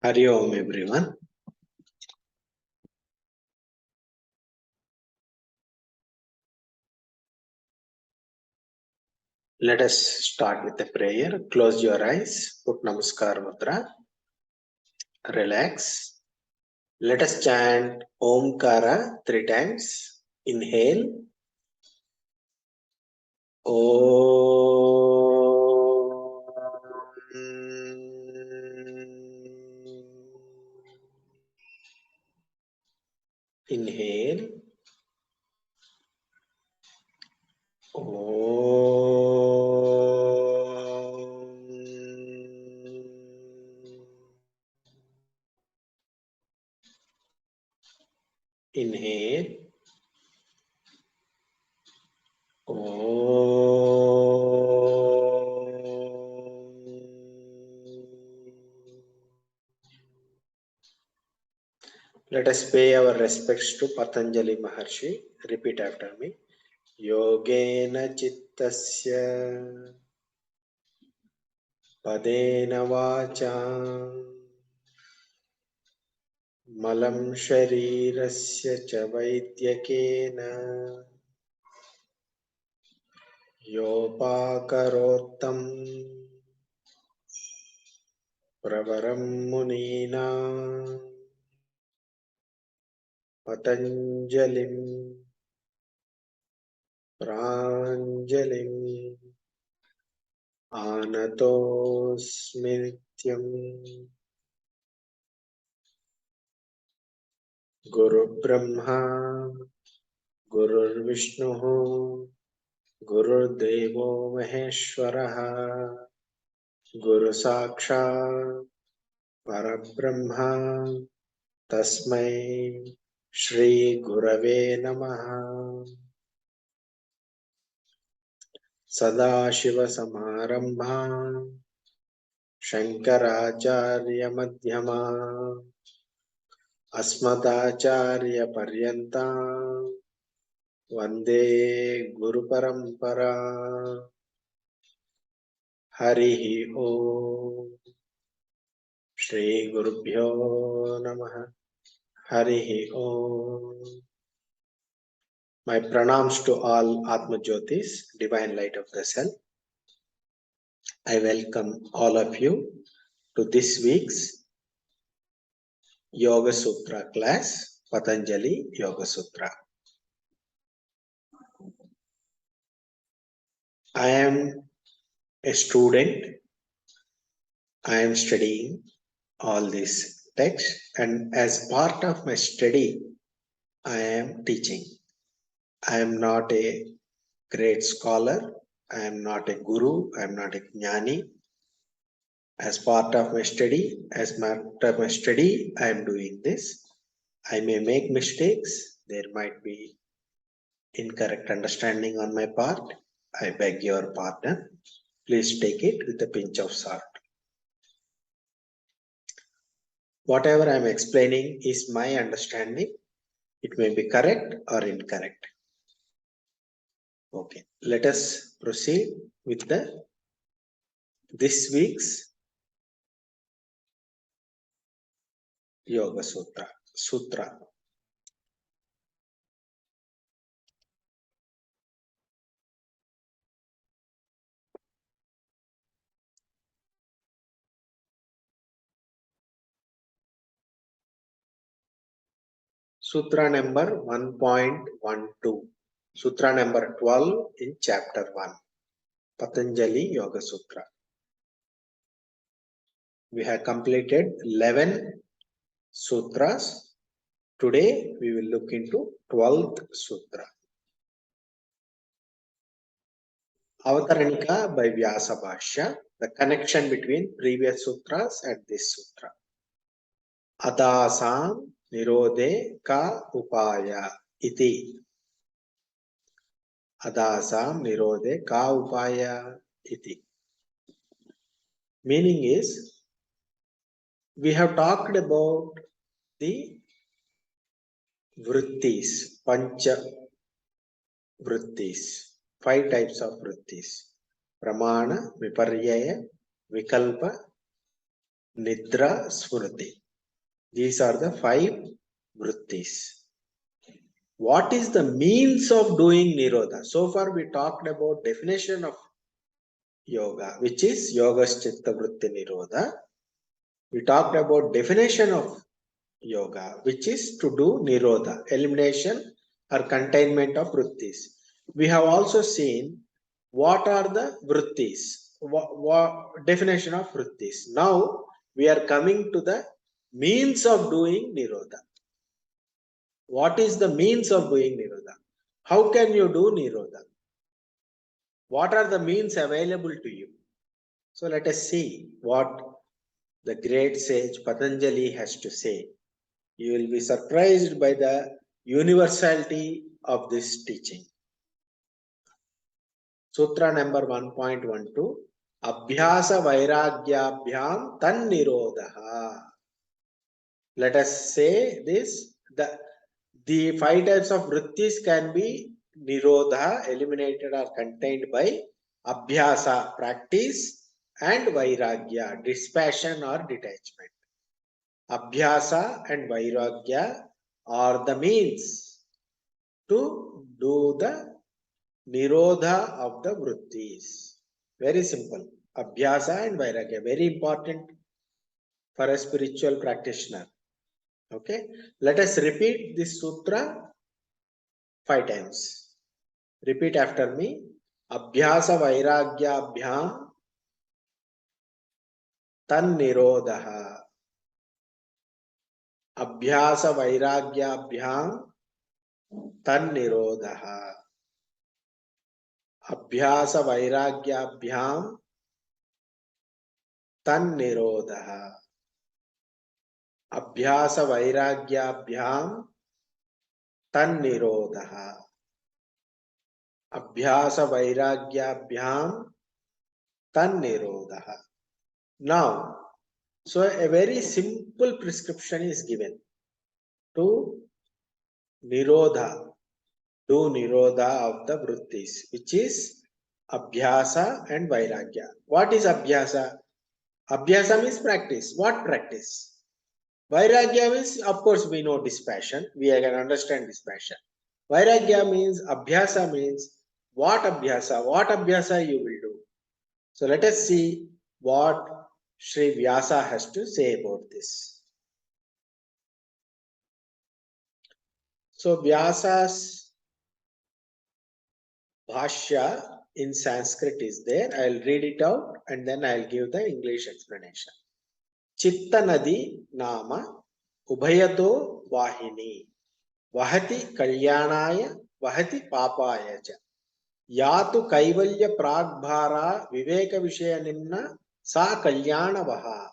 Hari Om everyone. Let us start with a prayer. Close your eyes. Put Namaskar Mudra. Relax. Let us chant Omkara 3 times. Inhale. Inhale. Inhale. Let us pay our respects to Patanjali Maharshi. Repeat after me. Yogena Chittasya Padena Vacha Malam Sharirasya Cha Vaidyakena Yopakarottam Pravaram Munina Patanjalim Pranjalim Anatosmrityam Guru Brahma Guru Vishnu Guru Devo Maheshwaraha Guru Sakshat Parabrahma Tasmai Shri Gurave Namaha Sadashiva Samarambha Shankaracharya Madhyama Asmadacharya Paryanta Vande Guru Parampara Harihi Om Shri Gurubhyo Namaha Harihi Om. My pranams to all Atma Jyotis, divine light of the self. I welcome all of you to this week's Yogasutra class, Patanjali Yogasutra. I am a student. I am studying all these texts, and as part of my study, I am teaching. I am not a great scholar. I am not a guru. I am not a jnani. As part of my study, I am doing this. I may make mistakes. There might be incorrect understanding on my part. I beg your pardon. Please take it with a pinch of salt. Whatever I am explaining is my understanding. It may be correct or incorrect. Okay, let us proceed with this week's Yoga Sutra. Sutra number 1.12. Sutra number 12 in chapter 1. Patanjali Yoga Sutra. We have completed 11 sutras. Today we will look into 12th sutra. Avataranика by Vyasa Bhashya. The connection between previous sutras and this sutra. Adasam Nirode ka upaya iti. Adasam Nirode ka upaya iti. Meaning is, we have talked about the vrittis, pancha vrittis, 5 types of vrittis. Pramana, Viparyaya, Vikalpa, Nidra, Smriti. These are the 5 vrittis. What is the means of doing Nirodha? So far we talked about definition of yoga, which is Yogaschitta Vritti Nirodha. We talked about definition of yoga, which is to do Nirodha, elimination or containment of vrittis. We have also seen what are the vrittis, definition of vrittis. Now we are coming to the means of doing Nirodha. What is the means of doing Nirodha? How can you do Nirodha? What are the means available to you? So let us see what the great sage Patanjali has to say. You will be surprised by the universality of this teaching. Sutra number 1.12 Abhyasa Vairagyabhyam Tan Nirodha. Let us say this, the 5 types of vrittis can be Nirodha, eliminated or contained by Abhyasa, practice, and Vairagya, dispassion or detachment. Abhyasa and Vairagya are the means to do the Nirodha of the vrittis. Very simple. Abhyasa and Vairagya, very important for a spiritual practitioner. Okay, let us repeat this sutra 5 times. Repeat after me. Abhyasa Vairagyabhyam Tan Nirodha. Abhyasa Vairagyabhyam Tan Nirodha. Abhyasa Vairagyabhyam Tan Nirodha. Abhyasa Vairagyabhyam Tan Nirodha. Abhyasa Vairagyabhyam Tan Nirodha. Now, so a very simple prescription is given to Nirodha, do Nirodha of the vrittis, which is Abhyasa and Vairagya. What is Abhyasa? Abhyasa means practice. What practice? Vairagya means, of course, we know dispassion. We can understand dispassion. Vairagya means, Abhyasa means, what Abhyasa? What Abhyasa you will do? So let us see what Sri Vyasa has to say about this. So Vyasa's Bhashya in Sanskrit is there. I'll read it out and then I'll give the English explanation. Chitta Nadi Nama Ubhayato Vahini Vahati Kalyanaya Vahati Papaya cha Yatu Kaivalya Pragbhara Viveka Vishaya Nimna Sa Kalyana Vaha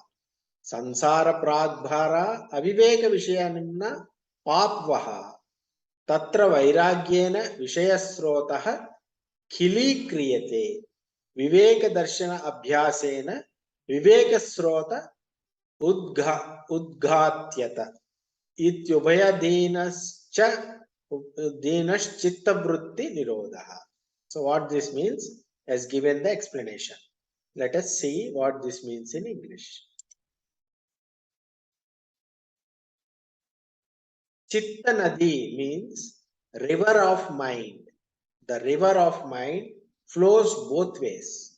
Sansara Pragbhara Aviveka Vishaya Nimna Papvaha Tatra Vairagyena Vishayasrotah Khili Viveka Darshana Abhyasena Viveka Srota Udghatyata Ityubhaya Dinas Chitta Vritti Nirodha. So what this means has given the explanation. Let us see what this means in English. Chitta Nadi means river of mind. The river of mind flows both ways.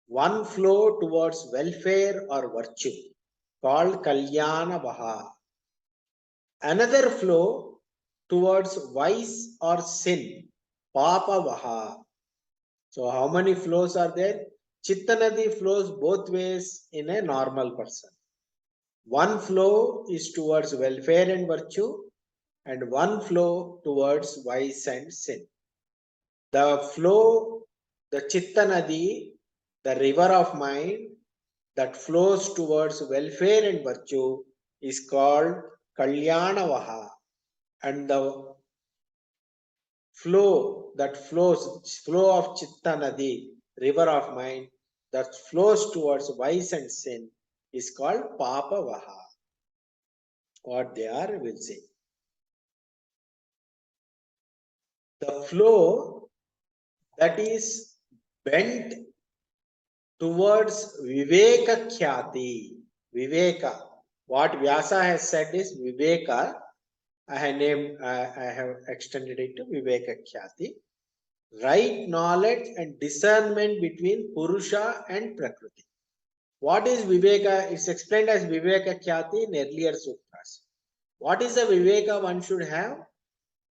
One flow towards welfare or virtue, called Kalyana Vaha. Another flow towards vice or sin, Papa Vaha. So how many flows are there? Chitta Nadi flows both ways in a normal person. One flow is towards welfare and virtue, and one flow towards vice and sin. The flow, the Chitta Nadi, the river of mind that flows towards welfare and virtue is called Kalyana Vaha. And the flow of Chitta Nadi, river of mind, that flows towards vice and sin is called Papa Vaha. What they are, we'll see. The flow that is bent towards Viveka Khyati. Viveka. What Vyasa has said is Viveka. I have extended it to Viveka Khyati. Right knowledge and discernment between Purusha and Prakriti. What is Viveka? It's explained as Viveka Khyati in earlier sutras. What is the Viveka one should have?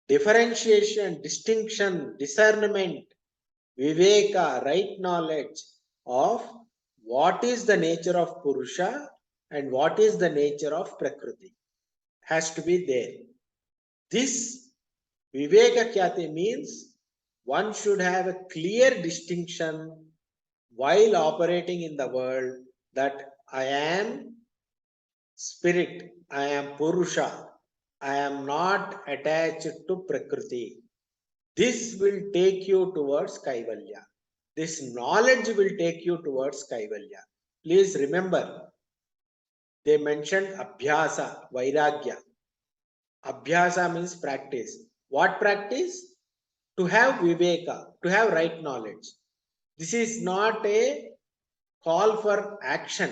Differentiation, distinction, discernment, Viveka, right knowledge of what is the nature of Purusha and what is the nature of Prakriti has to be there. This Viveka Khyati means one should have a clear distinction while operating in the world that I am spirit, I am Purusha, I am not attached to Prakriti. This will take you towards Kaivalya. This knowledge will take you towards Kaivalya. Please remember, they mentioned Abhyasa, Vairagya. Abhyasa means practice. What practice? To have Viveka, to have right knowledge. This is not a call for action.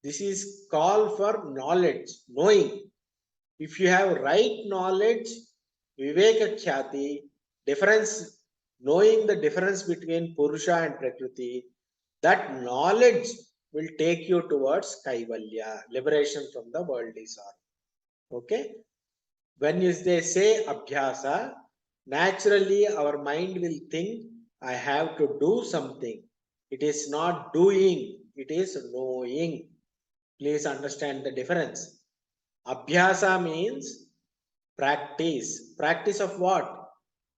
This is call for knowledge, knowing. If you have right knowledge, Viveka Khyati, difference, knowing the difference between Purusha and Prakriti, that knowledge will take you towards Kaivalya, liberation from the worldly sorrow. Okay? When they say Abhyasa, naturally our mind will think, I have to do something. It is not doing, it is knowing. Please understand the difference. Abhyasa means practice. Practice of what?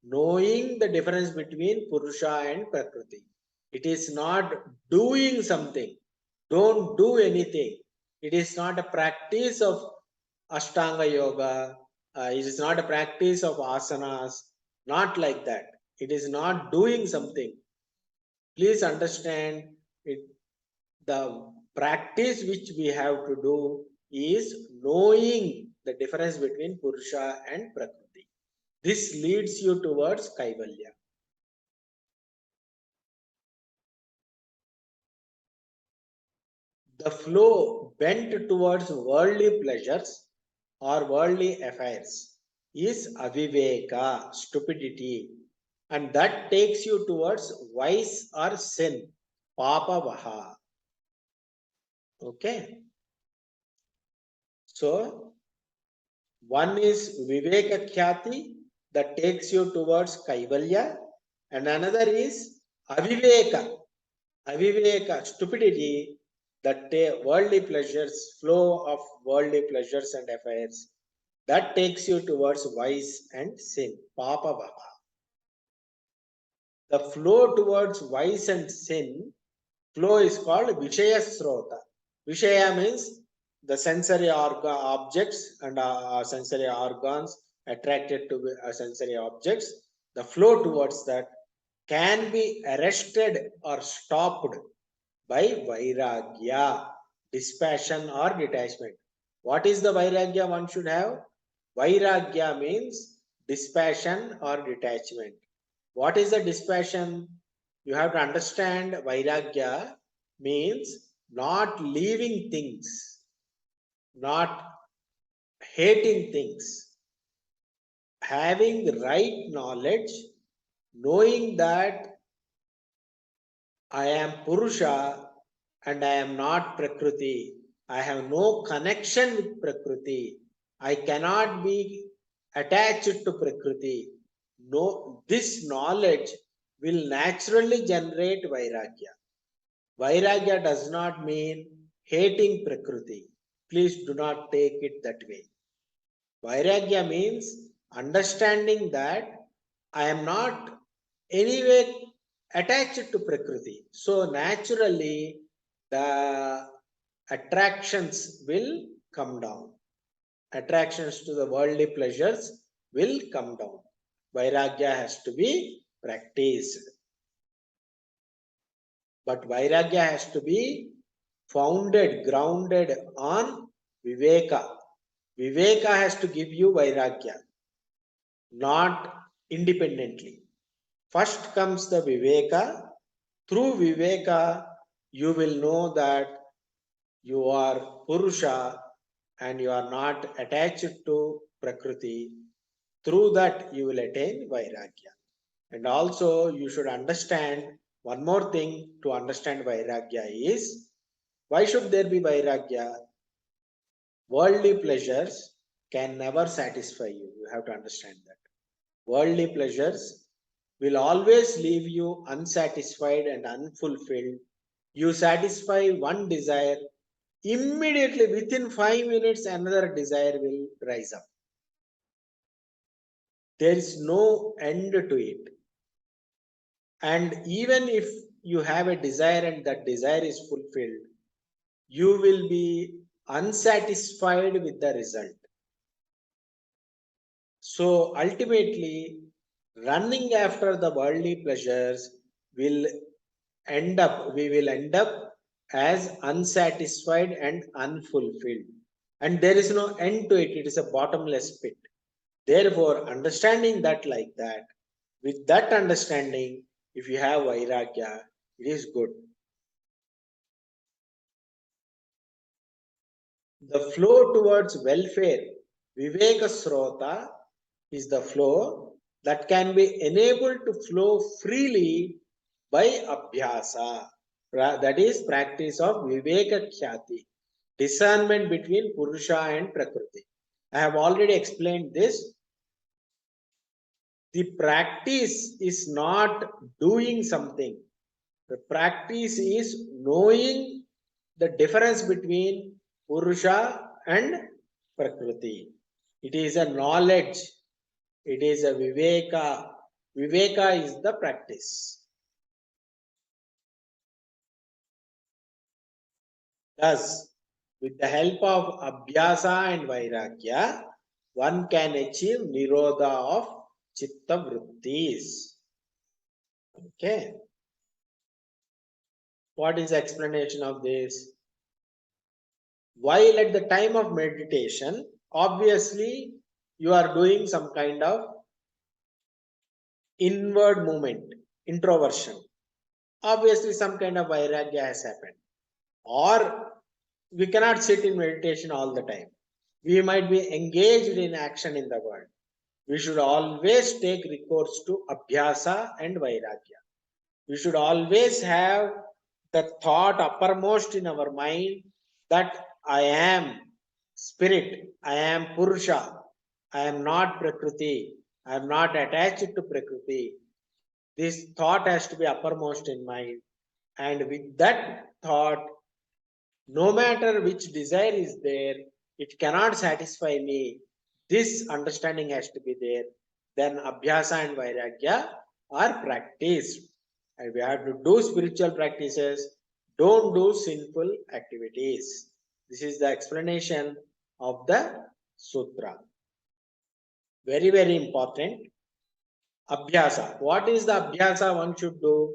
Knowing the difference between Purusha and Prakriti. It is not doing something. Don't do anything. It is not a practice of Ashtanga Yoga. It is not a practice of asanas. Not like that. It is not doing something. Please understand it. The practice which we have to do is knowing the difference between Purusha and Prakriti. This leads you towards Kaivalya. The flow bent towards worldly pleasures or worldly affairs is aviveka, stupidity, and that takes you towards vice or sin, papa vaha. Okay, so one is viveka khyati that takes you towards kaivalya, and another is aviveka, aviveka, stupidity, that worldly pleasures, flow of worldly pleasures and affairs, that takes you towards vice and sin, papa vaha. The flow towards vice and sin, flow is called Vishaya Srota. Vishaya means the sensory objects and sensory organs attracted to sensory objects. The flow towards that can be arrested or stopped by Vairagya, dispassion or detachment. What is the Vairagya one should have? Vairagya means dispassion or detachment. What is the dispassion? You have to understand Vairagya means not leaving things, not hating things, having right knowledge, knowing that I am Purusha and I am not Prakriti. I have no connection with Prakriti. I cannot be attached to Prakriti. No, this knowledge will naturally generate Vairagya. Vairagya does not mean hating Prakriti. Please do not take it that way. Vairagya means understanding that I am not anyway attached to Prakriti. So naturally, the attractions will come down. Attractions to the worldly pleasures will come down. Vairagya has to be practiced. But Vairagya has to be founded, grounded on Viveka. Viveka has to give you Vairagya, not independently. First comes the Viveka. Through Viveka, you will know that you are Purusha and you are not attached to Prakriti, through that you will attain Vairagya. And also you should understand one more thing to understand Vairagya is, why should there be Vairagya? Worldly pleasures can never satisfy you. You have to understand that. Worldly pleasures will always leave you unsatisfied and unfulfilled. You satisfy one desire, immediately within 5 minutes, another desire will rise up. There is no end to it. And even if you have a desire and that desire is fulfilled, you will be unsatisfied with the result. So ultimately, running after the worldly pleasures will we will end up as unsatisfied and unfulfilled. And there is no end to it, it is a bottomless pit. Therefore, understanding that like that, with that understanding, if you have Vairagya, it is good. The flow towards welfare, Viveka Srota, is the flow that can be enabled to flow freely by Abhyasa. That is practice of Viveka Khyati, discernment between Purusha and Prakriti. I have already explained this. The practice is not doing something. The practice is knowing the difference between Purusha and Prakriti. It is a knowledge. It is a Viveka. Viveka is the practice. Thus, with the help of Abhyasa and Vairagya, one can achieve Nirodha of Chitta Vrittis. Okay. What is the explanation of this? While at the time of meditation, obviously you are doing some kind of inward movement, introversion. Obviously, some kind of vairagya has happened. Or we cannot sit in meditation all the time. We might be engaged in action in the world. We should always take recourse to abhyasa and vairagya. We should always have the thought uppermost in our mind that I am spirit, I am Purusha, I am not Prakriti, I am not attached to Prakriti. This thought has to be uppermost in mind. And with that thought, no matter which desire is there, it cannot satisfy me. This understanding has to be there. Then Abhyasa and Vairagya are practiced. And we have to do spiritual practices, don't do sinful activities. This is the explanation of the sutra. Very, very important. Abhyasa. What is the Abhyasa one should do?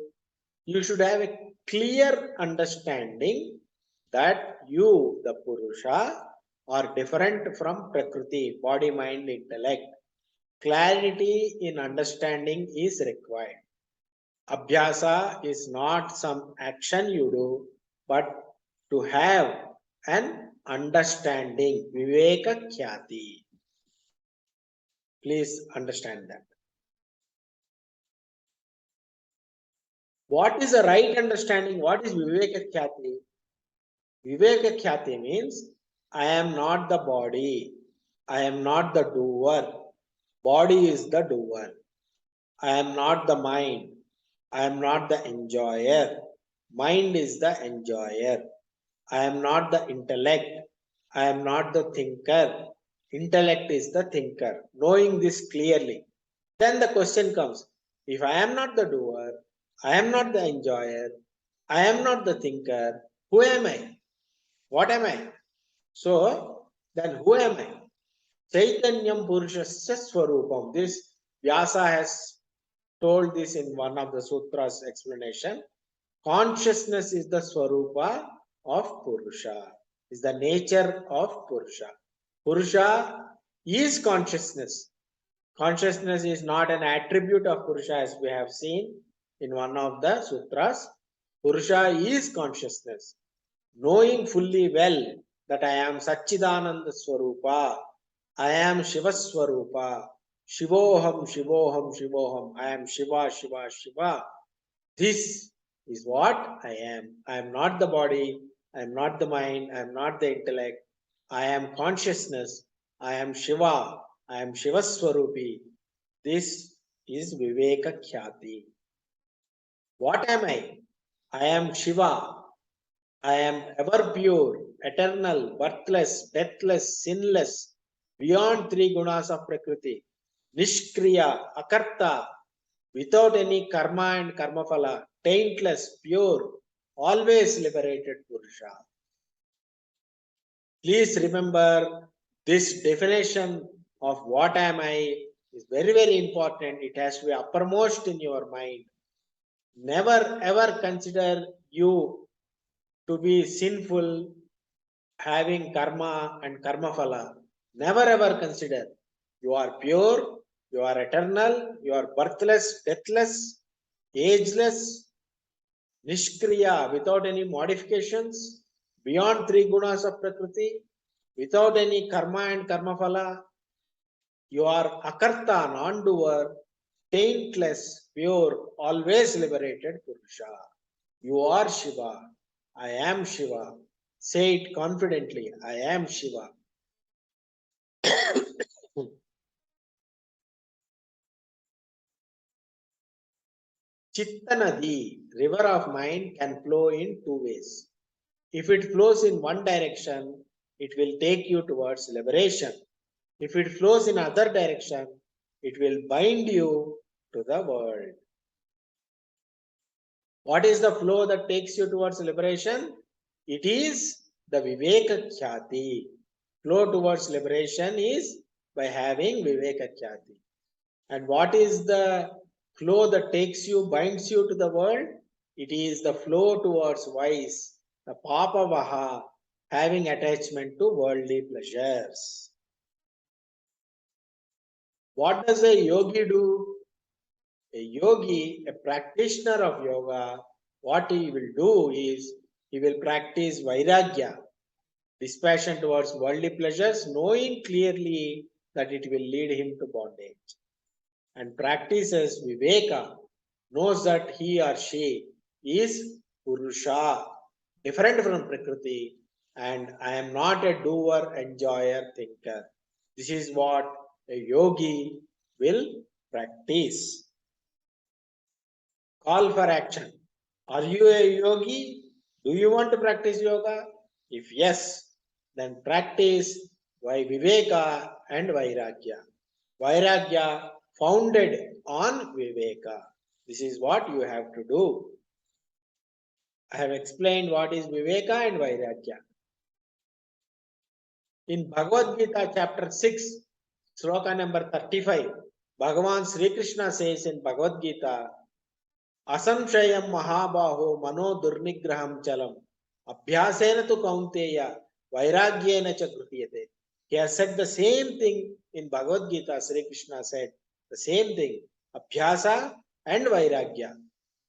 You should have a clear understanding that you, the Purusha, are different from Prakriti, body, mind, intellect. Clarity in understanding is required. Abhyasa is not some action you do, but to have an understanding, Viveka Khyati. Please understand that. What is the right understanding? What is Viveka Khyati? Viveka Khyati means I am not the body. I am not the doer. Body is the doer. I am not the mind. I am not the enjoyer. Mind is the enjoyer. I am not the intellect. I am not the thinker. Intellect is the thinker. Knowing this clearly. Then the question comes, if I am not the doer, I am not the enjoyer, I am not the thinker, who am I? What am I? So, then who am I? Chaitanyam Purushasya Swarupam. This Vyasa has told this in one of the sutras explanation. Consciousness is the Swarupa of Purusha, is the nature of Purusha. Purusha is consciousness. Consciousness is not an attribute of Purusha, as we have seen in one of the sutras. Purusha is consciousness. knowing fully well that I am Satchidananda Swarupa, I am Shiva Swarupa, Shivoham, Shivoham, Shivoham, I am Shiva, Shiva, Shiva. This is what I am. I am not the body, I am not the mind, I am not the intellect, I am consciousness, I am Shiva, I am Shiva Swarupi. This is Viveka Khyati. What am I? I am Shiva. I am ever pure, eternal, birthless, deathless, sinless, beyond three gunas of Prakriti, Nishkriya, Akarta, without any karma and karmaphala, taintless, pure, always liberated Purusha. Please remember this definition of what am I is very, very important. It has to be uppermost in your mind. Never ever consider you to be sinful, having karma and karma phala. Never ever consider. You are pure, you are eternal, you are birthless, deathless, ageless, nishkriya, without any modifications, beyond three gunas of Prakriti, without any karma and karma phala. You are akarta, non-doer, taintless, pure, always liberated Purusha. You are Shiva. I am Shiva. Say it confidently. I am Shiva. Chitta Nadi, river of mind, can flow in two ways. If it flows in one direction, it will take you towards liberation. If it flows in other direction, it will bind you to the world. What is the flow that takes you towards liberation? It is the Viveka Khyati. Flow towards liberation is by having Viveka Khyati. And what is the flow that takes you, binds you to the world? It is the flow towards vice, the Papa Vaha, having attachment to worldly pleasures. What does a yogi do? A yogi, a practitioner of yoga, what he will do is he will practice vairagya, dispassion towards worldly pleasures, knowing clearly that it will lead him to bondage. And practices viveka, knows that he or she is Purusha, different from Prakriti, and I am not a doer, enjoyer, thinker. This is what a yogi will practice. Call for action. Are you a yogi? Do you want to practice yoga? If yes, then practice Viveka and Vairagya. Vairagya founded on Viveka. This is what you have to do. I have explained what is Viveka and Vairagya. In Bhagavad Gita chapter 6, sloka number 35, Bhagavan Sri Krishna says in Bhagavad Gita, असंशयम महाबाहो मनो दुर्निग्रहम चलम अभ्यासेन तो कौन्तेय वैराग्येन च गृह्यते. He has said the same thing in Bhagavad Gita. Sri Krishna said the same thing, abhyasa and vairagya.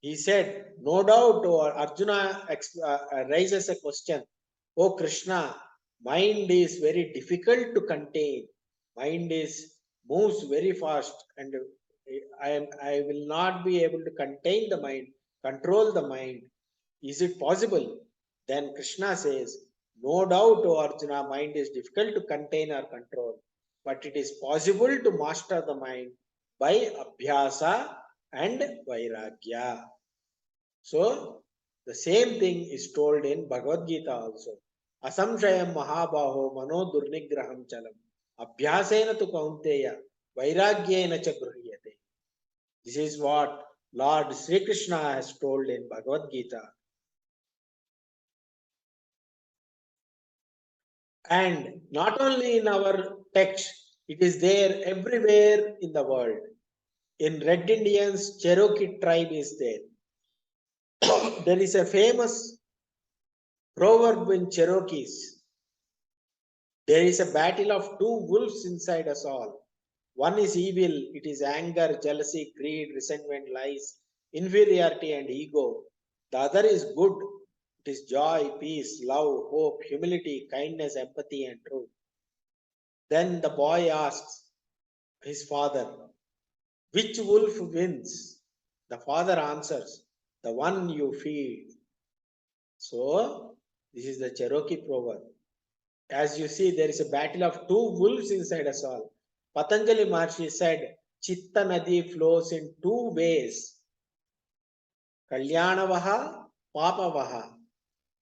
He said, no doubt, or Arjuna raises a question, oh Krishna, mind is very difficult to contain. Mind is moves very fast, and I will not be able to contain the mind, control the mind. Is it possible? Then Krishna says, no doubt, O Arjuna, mind is difficult to contain or control, but it is possible to master the mind by abhyasa and vairagya. So, the same thing is told in Bhagavad Gita also. Asamshayam mahabaho mano durnigraham chalam abhyasena tu kaunteya vairagyena cha gruhyate. This is what Lord Sri Krishna has told in Bhagavad Gita. And not only in our text, it is there everywhere in the world. In Red Indians, Cherokee tribe is there. There is a famous proverb in Cherokees. There is a battle of two wolves inside us all. One is evil, it is anger, jealousy, greed, resentment, lies, inferiority, and ego. The other is good, It is joy, peace, love, hope, humility, kindness, empathy, and truth. Then the boy asks his father, which wolf wins? The father answers, the one you feed. So, this is the Cherokee proverb. As you see, there is a battle of two wolves inside us all. Patanjali Maharshi said, Chitta Nadi flows in two ways, Kalyanavaha, Papavaha.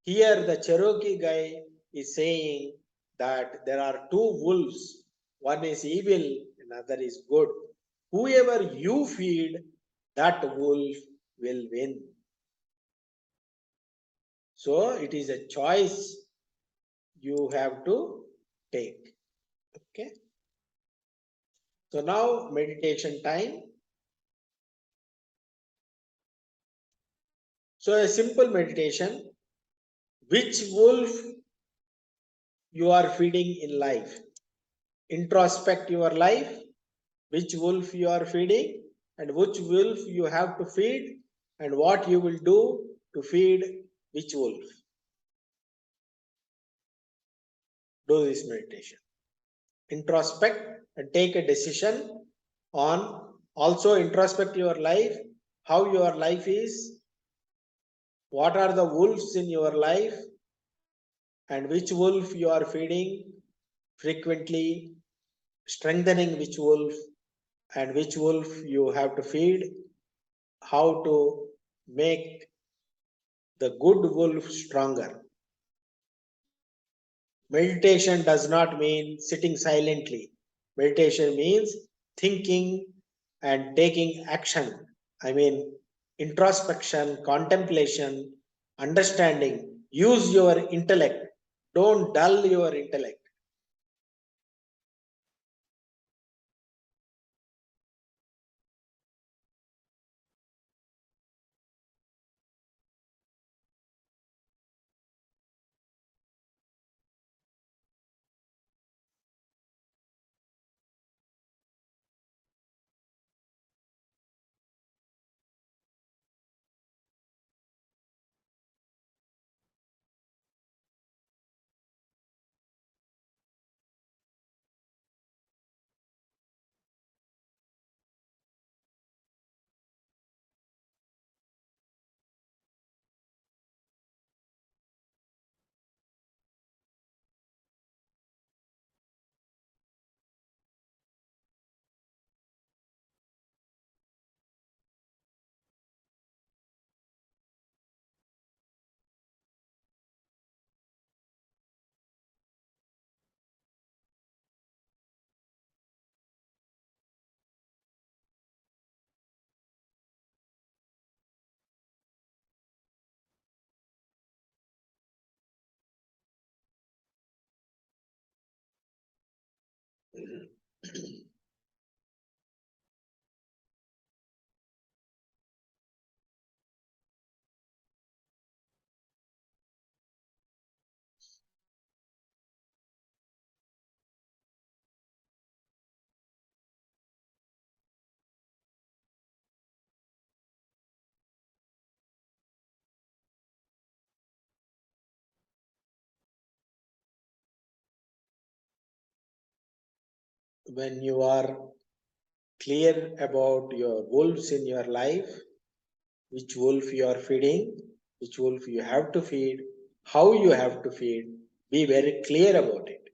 Here, the Cherokee guy is saying that there are two wolves. One is evil, another is good. Whoever you feed, that wolf will win. So, it is a choice you have to take. Okay. So, now meditation time. So, a simple meditation. Which wolf you are feeding in life? Introspect your life. Which wolf you are feeding and which wolf you have to feed and what you will do to feed which wolf. Do this meditation. Introspect and take a decision on. Also introspect your life, how your life is, what are the wolves in your life, and which wolf you are feeding frequently, strengthening which wolf, and which wolf you have to feed, how to make the good wolf stronger. Meditation does not mean sitting silently. Meditation means thinking and taking action. I mean, introspection, contemplation, understanding. Use your intellect. Don't dull your intellect. When you are clear about your wolves in your life, which wolf you are feeding, which wolf you have to feed, how you have to feed, be very clear about it.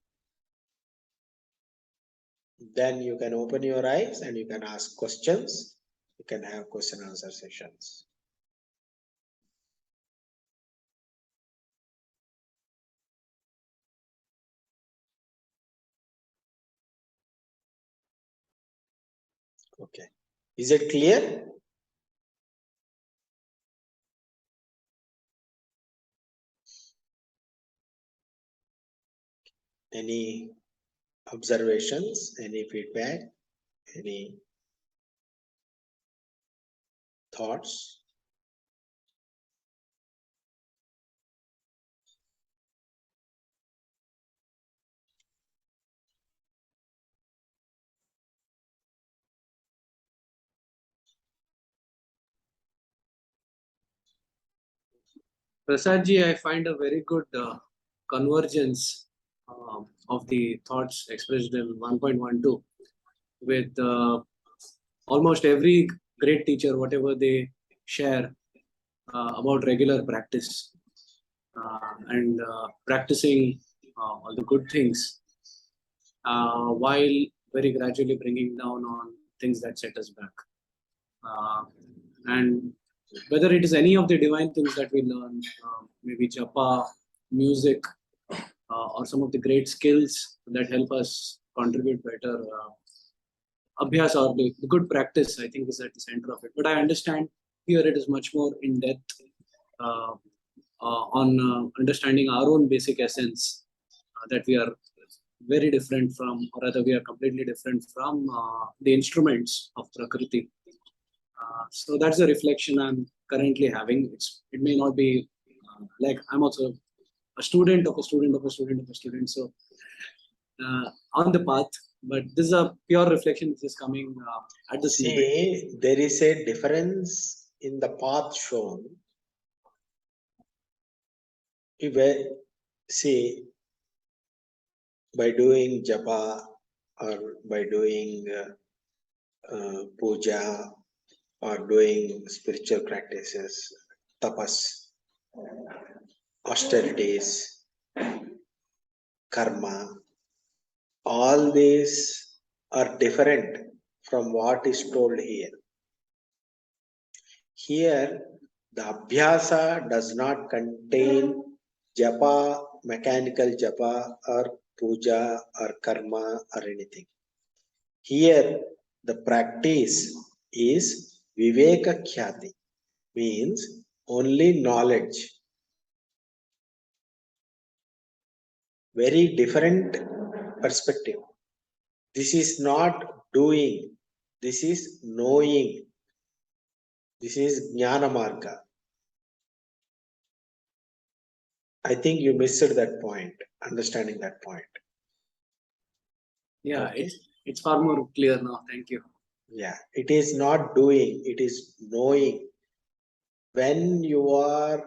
Then you can open your eyes and you can ask questions. You can have question answer sessions. Okay. Is it clear? Any observations, any feedback, any thoughts? Prasadji, I find a very good convergence of the thoughts expressed in 1.12 with almost every great teacher, whatever they share about regular practice and practicing all the good things while very gradually bringing down on things that set us back. And whether it is any of the divine things that we learn, maybe japa, music, or some of the great skills that help us contribute better. Abhyas or the good practice, I think, is at the center of it. But I understand here it is much more in depth on understanding our own basic essence that we are very different from, or rather, we are completely different from the instruments of Prakriti. So that's the reflection I'm currently having. It may not be like I'm also a student of a student of a student of a student. So on the path, but this is a pure reflection which is coming at this moment. See, there is a difference in the path shown. See, by doing japa or by doing puja or doing spiritual practices, tapas, austerities, karma, all these are different from what is told here. Here, the abhyasa does not contain japa, mechanical japa, or puja, or karma, or anything. Here, the practice is viveka khyati, means only knowledge. Very different perspective. This is not doing, this is knowing. This is jnana marga. I think you missed that point, understanding that point. Yeah, okay. It's far more clear now. Thank you. Yeah, it is not doing, it is knowing. When you are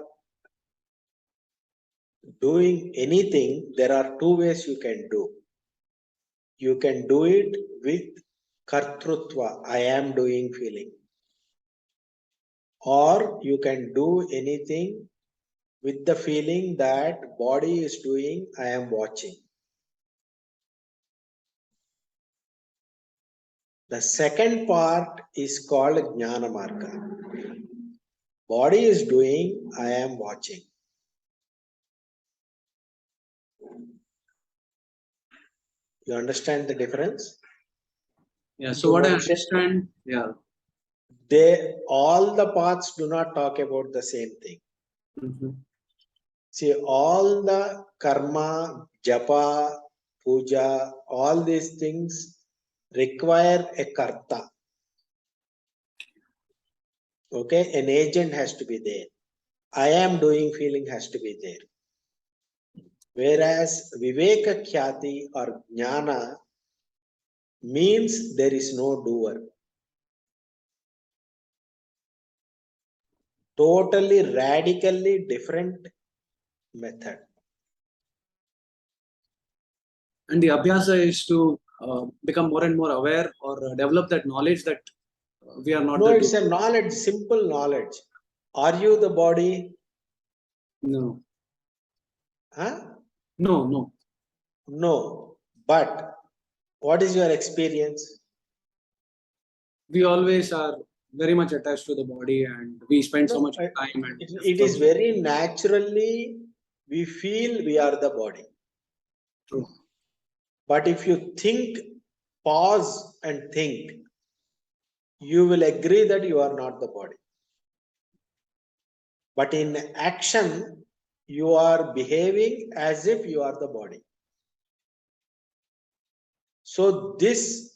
doing anything, there are two ways you can do. You can do it with kartrutva, I am doing feeling. Or you can do anything with the feeling that body is doing, I am watching. The second part is called Jnana Marga. Body is doing, I am watching. You understand the difference? Yeah, so what I understand, yeah. All the paths do not talk about the same thing. Mm-hmm. See, all the karma, japa, puja, all these things require a karta. Okay, an agent has to be there. I am doing feeling has to be there. Whereas viveka khyati or jnana means there is no doer. Totally, radically different method. And the abhyasa is to become more and more aware or develop that knowledge that we are not. No, it's a knowledge, simple knowledge. Are you the body? No. Huh? No. No. But what is your experience? We always are very much attached to the body and we spend so much time. And it is very naturally we feel we are the body. True. But if you think, pause and think, you will agree that you are not the body. But in action, you are behaving as if you are the body. So this,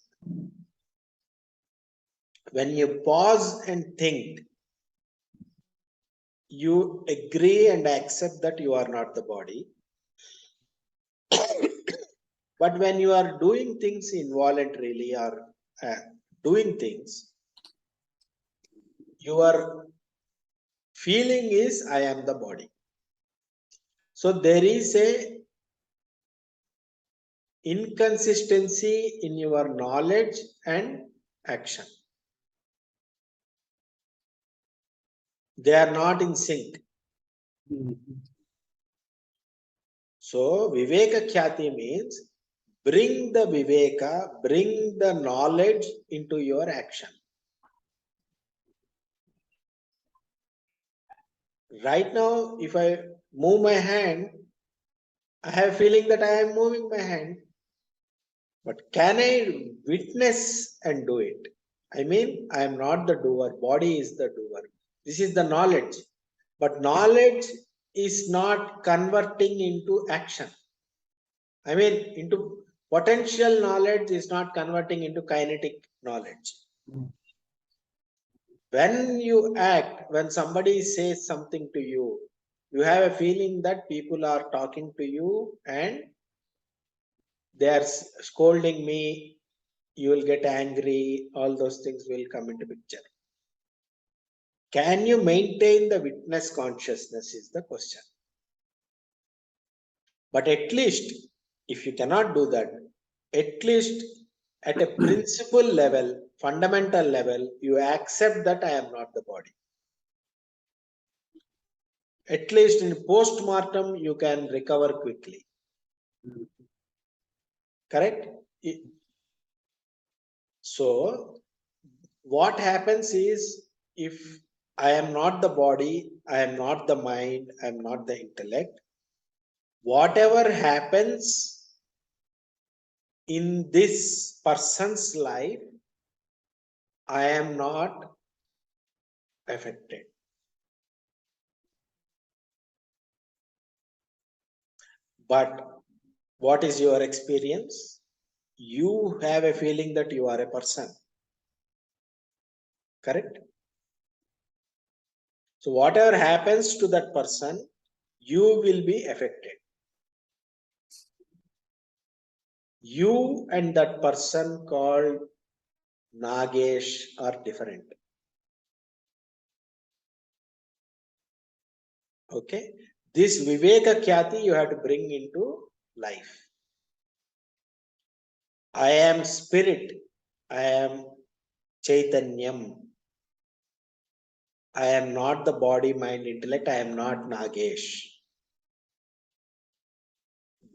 when you pause and think, you agree and accept that you are not the body. But when you are doing things involuntarily or doing things, your feeling is I am the body. So there is a inconsistency in your knowledge and action. They are not in sync. So Viveka Khyati means bring the Viveka, bring the knowledge into your action. Right now, if I move my hand, I have a feeling that I am moving my hand. But can I witness and do it? I mean, I am not the doer, body is the doer. This is the knowledge. But knowledge is not converting into action. I mean, into potential knowledge is not converting into kinetic knowledge. When you act, when somebody says something to you, you have a feeling that people are talking to you and they are scolding me, you will get angry, all those things will come into picture. Can you maintain the witness consciousness is the question. But at least, if you cannot do that, at least at a principle level, fundamental level, you accept that I am not the body. At least in post-mortem, you can recover quickly. Correct? So, what happens is, if I am not the body, I am not the mind, I am not the intellect, whatever happens in this person's life, I am not affected. But what is your experience? You have a feeling that you are a person. Correct? So whatever happens to that person, you will be affected. You and that person called Nagesh are different. Okay? This Viveka Khyati you have to bring into life. I am spirit. I am Chaitanyam. I am not the body, mind, intellect. I am not Nagesh.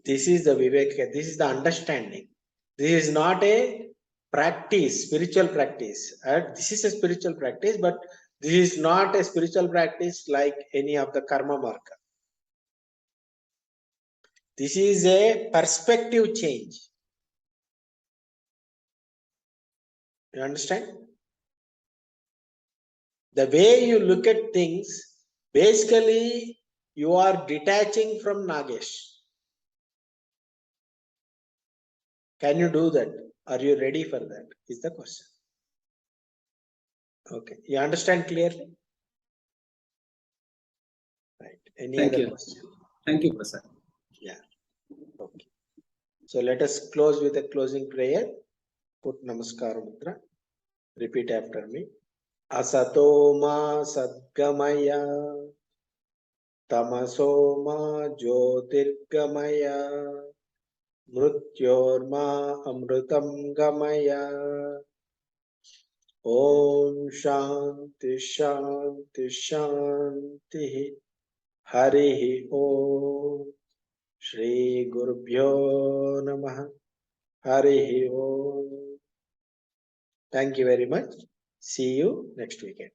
This is the Viveka. This is the understanding. This is not a practice, spiritual practice. This is a spiritual practice, but this is not a spiritual practice like any of the karma marga. This is a perspective change. You understand? The way you look at things, basically you are detaching from Nagesh. Can you do that? Are you ready for that? Is the question. Okay. You understand clearly? Right. Any Thank other you. question? Thank you, Prasad. Yeah. Okay. So let us close with a closing prayer. Put Namaskara Mudra. Repeat after me. Asato ma sadgamaya. Tamaso ma jyotirgamaya. Mrutyorma amrutam gamaya. Om Shanti Shanti Shanti. Harihi Om. Shri Gurubhyo Namaha. Harihi Om. Thank you very much. See you next weekend.